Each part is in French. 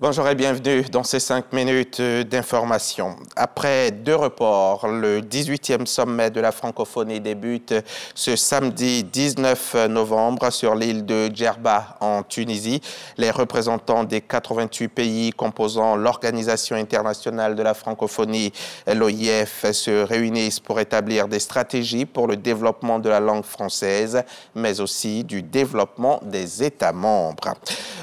Bonjour et bienvenue dans ces 5 minutes d'information. Après 2 reports, le 18e sommet de la francophonie débute ce samedi 19 novembre sur l'île de Djerba en Tunisie. Les représentants des 88 pays composant l'Organisation internationale de la francophonie, l'OIF, se réunissent pour établir des stratégies pour le développement de la langue française, mais aussi du développement des États membres.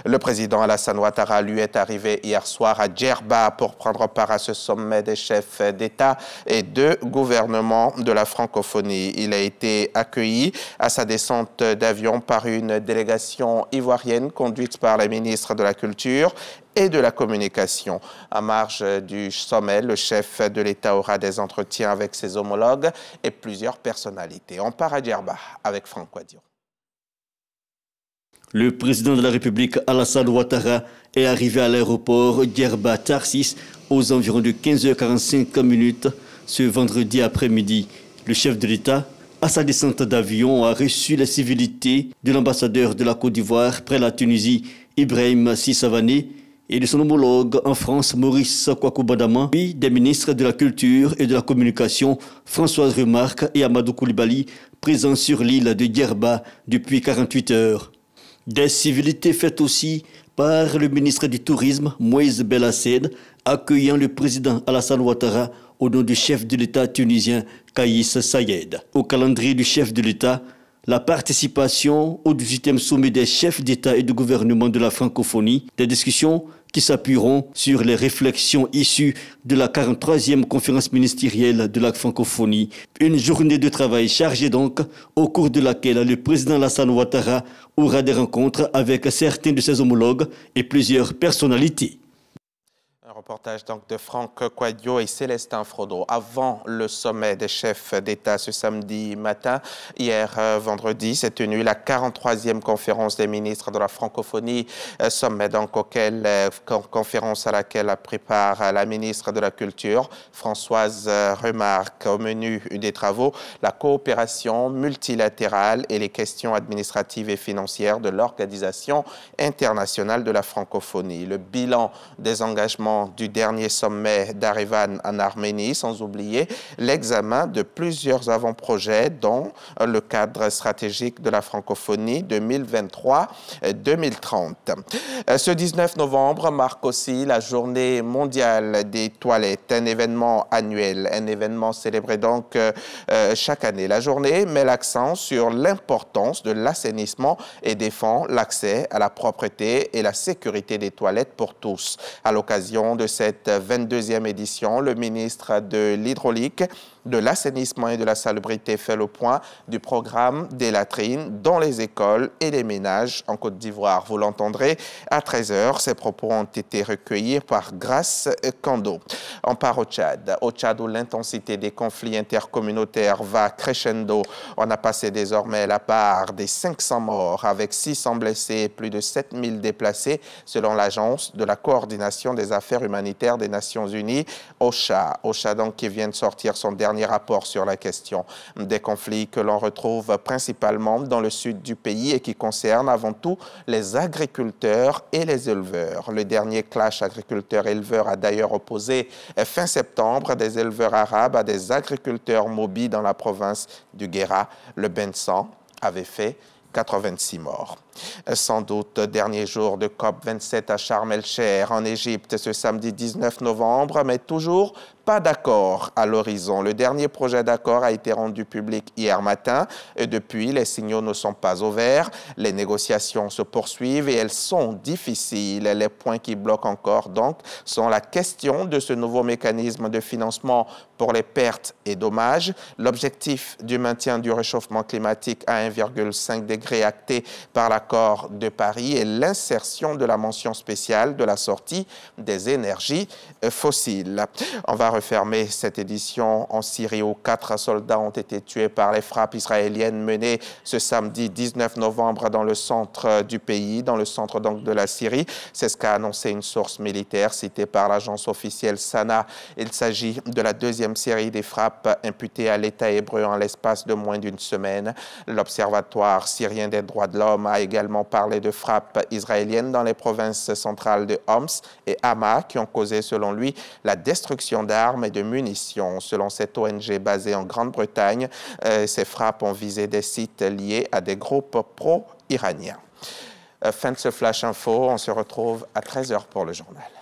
Le président Alassane Ouattara lui est arrivé hier soir à Djerba pour prendre part à ce sommet des chefs d'État et de gouvernement de la francophonie. Il a été accueilli à sa descente d'avion par une délégation ivoirienne conduite par les ministres de la Culture et de la Communication. À marge du sommet, le chef de l'État aura des entretiens avec ses homologues et plusieurs personnalités. On part à Djerba avec Franck Quadio. Le président de la République, Alassane Ouattara, est arrivé à l'aéroport Djerba-Tarsis aux environs de 15h45 ce vendredi après-midi. Le chef de l'État, à sa descente d'avion, a reçu les civilités de l'ambassadeur de la Côte d'Ivoire près la Tunisie, Ibrahim Sissavané, et de son homologue en France, Maurice Kwaku-Badaman, puis des ministres de la Culture et de la Communication, Françoise Remarque et Amadou Koulibaly, présents sur l'île de Djerba depuis 48 heures. Des civilités faites aussi par le ministre du Tourisme, Moïse Belhaced, accueillant le président Alassane Ouattara au nom du chef de l'État tunisien, Kaïs Sayed. Au calendrier du chef de l'État, la participation au 18e sommet des chefs d'État et de gouvernement de la francophonie, des discussions qui s'appuieront sur les réflexions issues de la 43e conférence ministérielle de la francophonie. Une journée de travail chargée donc, au cours de laquelle le président Alassane Ouattara aura des rencontres avec certains de ses homologues et plusieurs personnalités. Un reportage donc de Franck Quadio et Célestin Frodo. Avant le sommet des chefs d'État ce samedi matin, hier vendredi, s'est tenue la 43e conférence des ministres de la francophonie, sommet donc conférence à laquelle a pris part la ministre de la Culture, Françoise Remarque. Au menu des travaux, la coopération multilatérale et les questions administratives et financières de l'Organisation internationale de la francophonie. Le bilan des engagements du dernier sommet d'Erevan en Arménie, sans oublier l'examen de plusieurs avant-projets, dont le cadre stratégique de la francophonie 2023-2030. Ce 19 novembre marque aussi la journée mondiale des toilettes, un événement annuel, un événement célébré donc chaque année. La journée met l'accent sur l'importance de l'assainissement et défend l'accès à la propreté et la sécurité des toilettes pour tous. À l'occasion de cette 22e édition, le ministre de l'Hydraulique, de l'Assainissement et de la Salubrité fait le point du programme des latrines dans les écoles et les ménages en Côte d'Ivoire. Vous l'entendrez à 13h. Ces propos ont été recueillis par Grace Kando. On part au Tchad. Au Tchad, où l'intensité des conflits intercommunautaires va crescendo. On a passé désormais la barre des 500 morts avec 600 blessés et plus de 7000 déplacés selon l'Agence de la coordination des affaires humanitaires des Nations Unies, OCHA. OCHA donc qui vient de sortir son dernier rapport sur la question. Des conflits que l'on retrouve principalement dans le sud du pays et qui concernent avant tout les agriculteurs et les éleveurs. Le dernier clash agriculteurs-éleveurs a d'ailleurs opposé fin septembre des éleveurs arabes à des agriculteurs mobiles dans la province du Guéra. Le bain de sang avait fait 86 morts. Sans doute dernier jour de COP27 à Sharm el-Cheikh en Égypte ce samedi 19 novembre, mais toujours pas d'accord à l'horizon. Le dernier projet d'accord a été rendu public hier matin et depuis, les signaux ne sont pas au vert. Les négociations se poursuivent et elles sont difficiles. Les points qui bloquent encore donc sont la question de ce nouveau mécanisme de financement pour les pertes et dommages, l'objectif du maintien du réchauffement climatique à 1,5 degré acté par l'accord de Paris et l'insertion de la mention spéciale de la sortie des énergies fossiles. On va refermer cette édition en Syrie où 4 soldats ont été tués par les frappes israéliennes menées ce samedi 19 novembre dans le centre du pays, dans le centre donc de la Syrie. C'est ce qu'a annoncé une source militaire citée par l'agence officielle Sana. Il s'agit de la deuxième série des frappes imputées à l'État hébreu en l'espace de moins d'une semaine. L'Observatoire syrien des droits de l'homme a également parlé de frappes israéliennes dans les provinces centrales de Homs et Hama qui ont causé, selon lui, la destruction d'armes et de munitions. Selon cette ONG basée en Grande-Bretagne, ces frappes ont visé des sites liés à des groupes pro-iraniens. Fin de ce Flash Info, on se retrouve à 13h pour le journal.